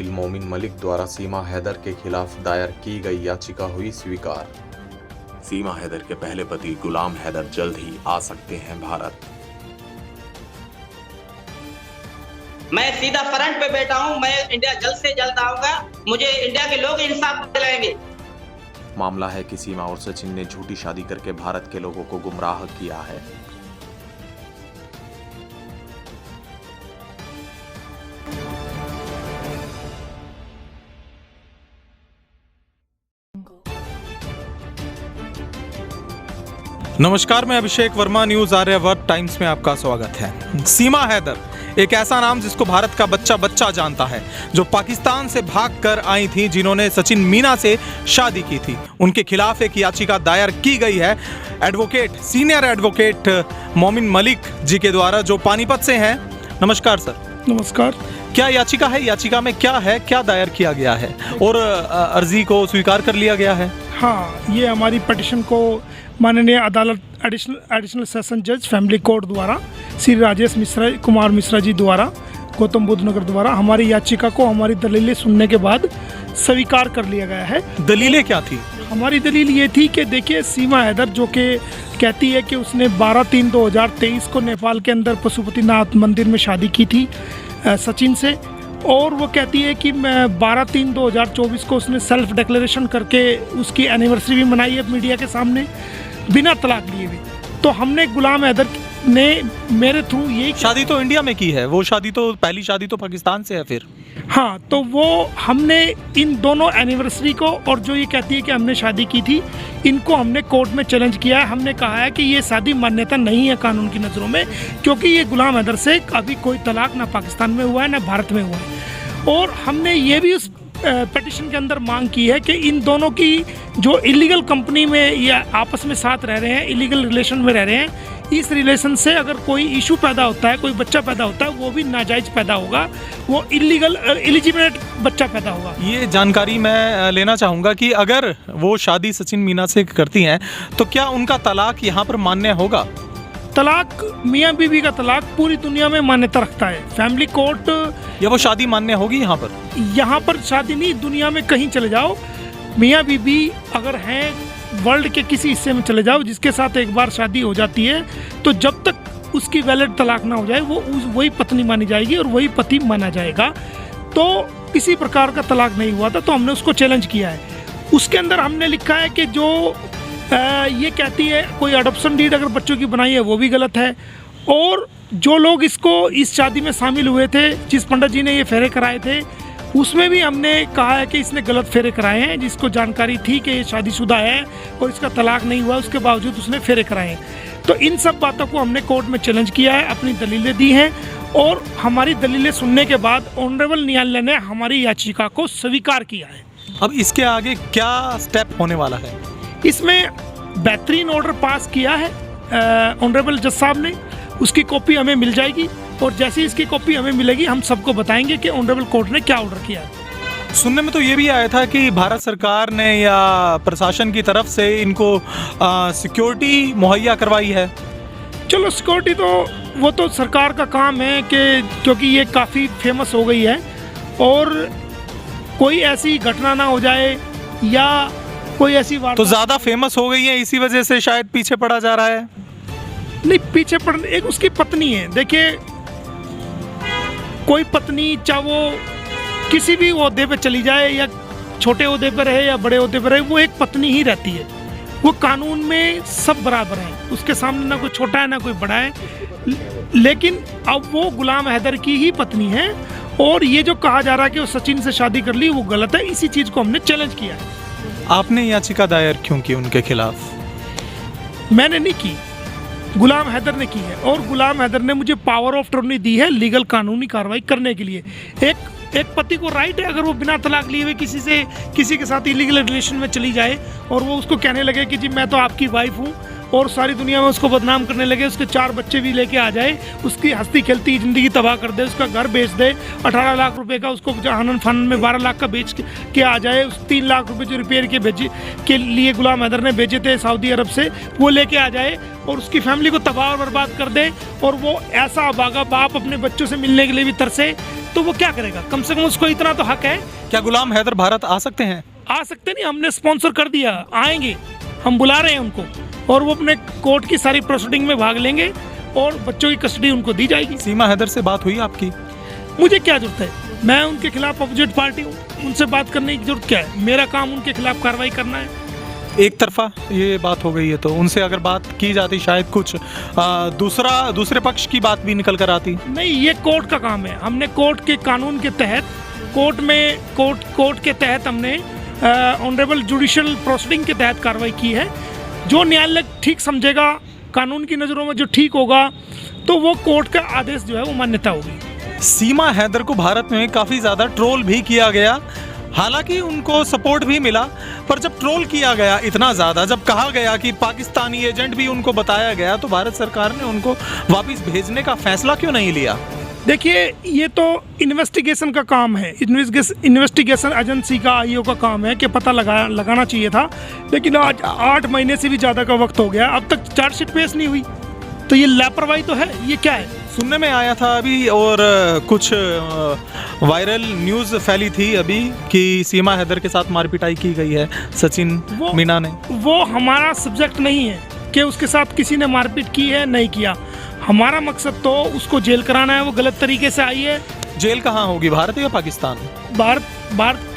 वकील मोमिन मलिक द्वारा सीमा हैदर के खिलाफ दायर की गई याचिका हुई स्वीकार। सीमा हैदर के पहले पति गुलाम हैदर जल्द ही आ सकते हैं भारत। मैं सीधा फ्रंट पे बैठा हूं, मैं इंडिया जल्द से जल्द आऊंगा, मुझे इंडिया के लोग इंसाफ दिलाएंगे। मामला है कि सीमा और सचिन ने झूठी शादी करके भारत के लोगों को गुमराह किया है। नमस्कार, मैं अभिषेक वर्मा, न्यूज आर्यावर्त टाइम्स में आपका स्वागत है। सीमा हैदर एक ऐसा नाम जिसको भारत का बच्चा बच्चा जानता है, जो पाकिस्तान से भागकर आई थी, जिन्होंने सचिन मीना से शादी की थी। उनके खिलाफ एक याचिका दायर की गई है सीनियर एडवोकेट मोमिन मलिक जी के द्वारा, जो पानीपत से हैं। नमस्कार सर। नमस्कार। क्या याचिका है? याचिका में क्या है, क्या दायर किया गया है और अर्जी को स्वीकार कर लिया गया है? हाँ, ये हमारी पिटीशन को माननीय अदालत एडिशनल सेशन जज फैमिली कोर्ट द्वारा श्री राजेश कुमार मिश्रा जी द्वारा गौतम बुद्ध नगर द्वारा हमारी याचिका को हमारी दलीलें सुनने के बाद स्वीकार कर लिया गया है। दलीलें क्या थी? हमारी दलील ये थी कि देखिए, सीमा हैदर जो कि कहती है कि उसने 12/3/2023 को नेपाल के अंदर पशुपतिनाथ मंदिर में शादी की थी सचिन से, और वो कहती है कि मैं 12/3/2024 को उसने सेल्फ डिक्लेरेशन करके उसकी एनिवर्सरी भी मनाई है मीडिया के सामने बिना तलाक लिए भी। तो हमने गुलाम हैदर ने मेरे थ्रू ये शादी तो इंडिया में की है, वो शादी तो पहली शादी तो पाकिस्तान से है फिर। हाँ, तो वो हमने इन दोनों एनिवर्सरी को और जो ये कहती है कि हमने शादी की थी, इनको हमने कोर्ट में चैलेंज किया है। हमने कहा है कि ये शादी मान्यता नहीं है कानून की नज़रों में, क्योंकि ये गुलाम हैदर से अभी कोई तलाक ना पाकिस्तान में हुआ है ना भारत में हुआ है। और हमने ये भी उस पिटीशन के अंदर मांग की है कि इन दोनों की जो इलीगल कंपनी में या आपस में साथ रह रहे हैं, इलीगल रिलेशन में रह रहे हैं, इस रिलेशन से अगर कोई इशू पैदा होता है, कोई बच्चा पैदा होता है, वो भी नाजायज़ पैदा होगा, वो इलिजिबल बच्चा पैदा होगा। ये जानकारी मैं लेना चाहूँगा कि अगर वो शादी सचिन मीना से करती हैं तो क्या उनका तलाक यहाँ पर मान्य होगा? तलाक, मियाँ बीवी का तलाक पूरी दुनिया में मान्यता रखता है। फैमिली कोर्ट या वो शादी मान्य होगी यहाँ पर? यहाँ पर शादी नहीं, दुनिया में कहीं चले जाओ, मियाँ बीवी अगर हैं, वर्ल्ड के किसी हिस्से में चले जाओ, जिसके साथ एक बार शादी हो जाती है, तो जब तक उसकी वैलिड तलाक ना हो जाए, वो वही पत्नी मानी जाएगी और वही पति माना जाएगा। तो किसी प्रकार का तलाक नहीं हुआ था, तो हमने उसको चैलेंज किया है। उसके अंदर हमने लिखा है कि जो ये कहती है कोई अडॉप्शन डीड अगर बच्चों की बनाई है, वो भी गलत है। और जो लोग इस शादी में शामिल हुए थे, जिस पंडित जी ने ये फेरे कराए थे, उसमें भी हमने कहा है कि इसने गलत फेरे कराए हैं, जिसको जानकारी थी कि ये शादीशुदा है और इसका तलाक नहीं हुआ, उसके बावजूद उसने फेरे कराए हैं। तो इन सब बातों को हमने कोर्ट में चैलेंज किया है, अपनी दलीलें दी हैं, और हमारी दलीलें सुनने के बाद ऑनरेबल न्यायालय ने हमारी याचिका को स्वीकार किया है। अब इसके आगे क्या स्टेप होने वाला है? इसमें बेहतरीन ऑर्डर पास किया है ऑनरेबल जज साहब ने, उसकी कॉपी हमें मिल जाएगी, और जैसे इसकी कॉपी हमें मिलेगी हम सबको बताएंगे कि ऑनरेबल कोर्ट ने क्या ऑर्डर किया है। सुनने में तो ये भी आया था कि भारत सरकार ने या प्रशासन की तरफ से इनको सिक्योरिटी मुहैया करवाई है। चलो, सिक्योरिटी तो वो तो सरकार का काम है, कि क्योंकि ये काफ़ी फेमस हो गई है और कोई ऐसी घटना ना हो जाए या कोई ऐसी बात। तो ज़्यादा फेमस हो गई है, इसी वजह से शायद पीछे पड़ा जा रहा है। नहीं, पीछे पड़, एक उसकी पत्नी है। देखिए, कोई पत्नी चाहे वो किसी भी ओहदे पे चली जाए, या छोटे ओहदे पे रहे या बड़े ओहदे पे रहे, वो एक पत्नी ही रहती है। वो कानून में सब बराबर हैं, उसके सामने ना कोई छोटा है ना कोई बड़ा है। लेकिन अब वो गुलाम हैदर की ही पत्नी है, और ये जो कहा जा रहा है कि वो सचिन से शादी कर ली, वो गलत है। इसी चीज़ को हमने चैलेंज किया है। आपने याचिका दायर क्यों की उनके खिलाफ? मैंने नहीं की, गुलाम हैदर ने की है, और गुलाम हैदर ने मुझे पावर ऑफ अटॉर्नी दी है लीगल कानूनी कार्रवाई करने के लिए। एक पति को राइट है, अगर वो बिना तलाक लिए हुए किसी के साथ इलीगल रिलेशन में चली जाए और वो उसको कहने लगे कि जी मैं तो आपकी वाइफ हूँ, और सारी दुनिया में उसको बदनाम करने लगे, उसके 4 बच्चे भी लेके आ जाए, उसकी हंसती खेलती ज़िंदगी तबाह कर दे, उसका घर बेच दे, 18 लाख रुपए का उसको हनन फन में 12 लाख का बेच के आ जाए, उस 3 लाख रुपए जो रिपेयर के लिए गुलाम हैदर ने भेजे थे सऊदी अरब से, वो लेके आ जाए और उसकी फैमिली को तबाह और बर्बाद कर दे, और वो ऐसा अभागा बाप अपने बच्चों से मिलने के लिए भी तरसे, तो वो क्या करेगा? कम से कम उसको इतना तो हक है। क्या गुलाम हैदर भारत आ सकते हैं? आ सकते नहीं, हमने स्पॉन्सर कर दिया, आएंगे, हम बुला रहे हैं उनको, और वो अपने कोर्ट की सारी प्रोसीडिंग में भाग लेंगे और बच्चों की कस्टडी उनको दी जाएगी। सीमा हैदर से बात हुई आपकी? मुझे क्या जरूरत है, मैं उनके खिलाफ अपोजिट पार्टी हूँ, उनसे बात करने की जरूरत क्या है? मेरा काम उनके खिलाफ कार्रवाई करना है। एक तरफा ये बात हो गई है, तो उनसे अगर बात की जाती शायद कुछ दूसरे पक्ष की बात भी निकल कर आती। नहीं, ये कोर्ट का काम है, हमने कोर्ट के कानून के तहत कोर्ट के तहत हमने ऑनरेबल जुडिशियल प्रोसीडिंग के तहत कार्रवाई की है। जो न्यायालय ठीक समझेगा, कानून की नज़रों में जो ठीक होगा, तो वो कोर्ट का आदेश जो है वो मान्यता होगी। सीमा हैदर को भारत में काफ़ी ज़्यादा ट्रोल भी किया गया, हालांकि उनको सपोर्ट भी मिला, पर जब ट्रोल किया गया इतना ज़्यादा, जब कहा गया कि पाकिस्तानी एजेंट भी उनको बताया गया, तो भारत सरकार ने उनको वापस भेजने का फैसला क्यों नहीं लिया? देखिए, ये तो इन्वेस्टिगेशन का काम है, इन्वेस्टिगेशन एजेंसी का, आईओ का काम है कि पता लगाना चाहिए था, लेकिन आज 8 महीने से भी ज़्यादा का वक्त हो गया, अब तक चार्जशीट पेश नहीं हुई, तो ये लापरवाही तो है। ये क्या है? सुनने में आया था अभी, और कुछ वायरल न्यूज़ फैली थी अभी कि सीमा हैदर के साथ मारपिटाई की गई है सचिन मीना ने। वो हमारा सब्जेक्ट नहीं है कि उसके साथ किसी ने मारपीट की है, नहीं किया। हमारा मकसद तो उसको जेल कराना है, वो गलत तरीके से आई है। जेल कहाँ होगी, भारत या पाकिस्तान? भारत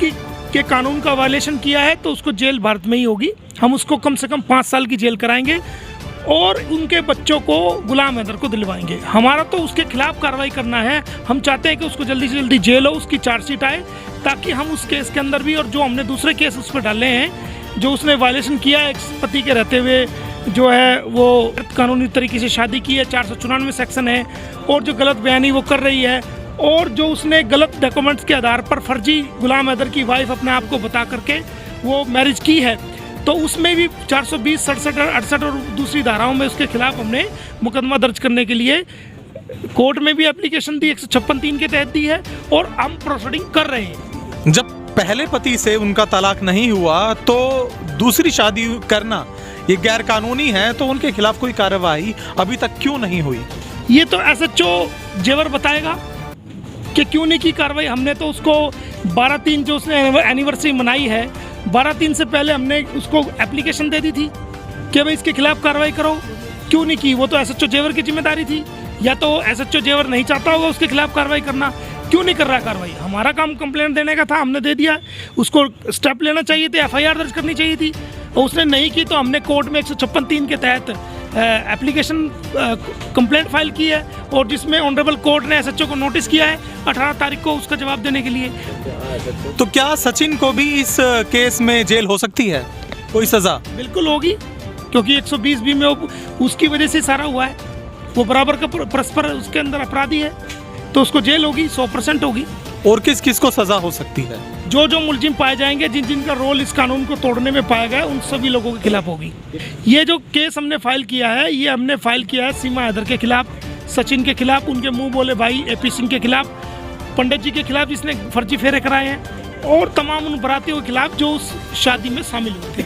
के कानून का वायलेशन किया है तो उसको जेल भारत में ही होगी। हम उसको कम से कम 5 साल की जेल कराएंगे और उनके बच्चों को गुलाम हैदर को दिलवाएंगे। हमारा तो उसके खिलाफ कार्रवाई करना है। हम चाहते हैं कि उसको जल्दी से जल्दी जेल हो, उसकी चार्जशीट आए, ताकि हम उस केस के अंदर भी, और जो हमने दूसरे केस उस पर डाले हैं, जो उसने वायलेशन किया है, पति के रहते हुए जो है वो कानूनी तरीके से शादी की है, 494 सेक्शन है, और जो गलत बयानी वो कर रही है, और जो उसने गलत डॉक्यूमेंट्स के आधार पर फर्जी गुलाम हैदर की वाइफ अपने आप को बता करके वो मैरिज की है, तो उसमें भी 420, 67 और 68 और दूसरी धाराओं में उसके खिलाफ हमने मुकदमा दर्ज करने के लिए कोर्ट में भी एप्लीकेशन दी, 156(3) के तहत दी है, और हम प्रोसीडिंग कर रहे हैं। जब पहले पति से उनका तलाक नहीं हुआ तो दूसरी शादी करना ये गैर कानूनी है, तो उनके खिलाफ कोई कार्रवाई अभी तक क्यों नहीं हुई? ये तो SHO जेवर बताएगा कि क्यों नहीं की कार्रवाई। हमने तो उसको 12/3 जो उसने एनिवर्सरी मनाई है, 12/3 से पहले हमने उसको एप्लीकेशन दे दी थी कि भाई इसके खिलाफ कार्रवाई करो, क्यों नहीं की? वो तो SHO जेवर की जिम्मेदारी थी, या तो SHO जेवर नहीं चाहता होगा उसके खिलाफ कार्रवाई करना, क्यों नहीं कर रहा कार्रवाई? हमारा काम कंप्लेंट देने का था, हमने दे दिया। उसको स्टेप लेना चाहिए थे, FIR दर्ज करनी चाहिए थी, और उसने नहीं की, तो हमने कोर्ट में 156(3) के तहत एप्लीकेशन कंप्लेंट फाइल की है, और जिसमें ऑनरेबल कोर्ट ने SHO को नोटिस किया है 18 तारीख को उसका जवाब देने के लिए। तो क्या सचिन को भी इस केस में जेल हो सकती है, कोई सजा? बिल्कुल होगी, क्योंकि 120B में उसकी वजह से सारा हुआ है, वो बराबर का परस्पर उसके अंदर अपराधी है, तो उसको जेल होगी, 100% होगी। और किस किस को सजा हो सकती है? जो मुलजिम पाए जाएंगे, जिनका रोल इस कानून को तोड़ने में पाया गया, उन सभी लोगों के खिलाफ होगी। ये जो केस हमने फाइल किया है, ये हमने फाइल किया है सीमा हैदर के खिलाफ, सचिन के खिलाफ, उनके मुंह बोले भाई AP सिंह के खिलाफ, पंडित जी के खिलाफ जिसने फर्जी फेरे कराए हैं, और तमाम उन बरातियों के खिलाफ जो उस शादी में शामिल हुए थे।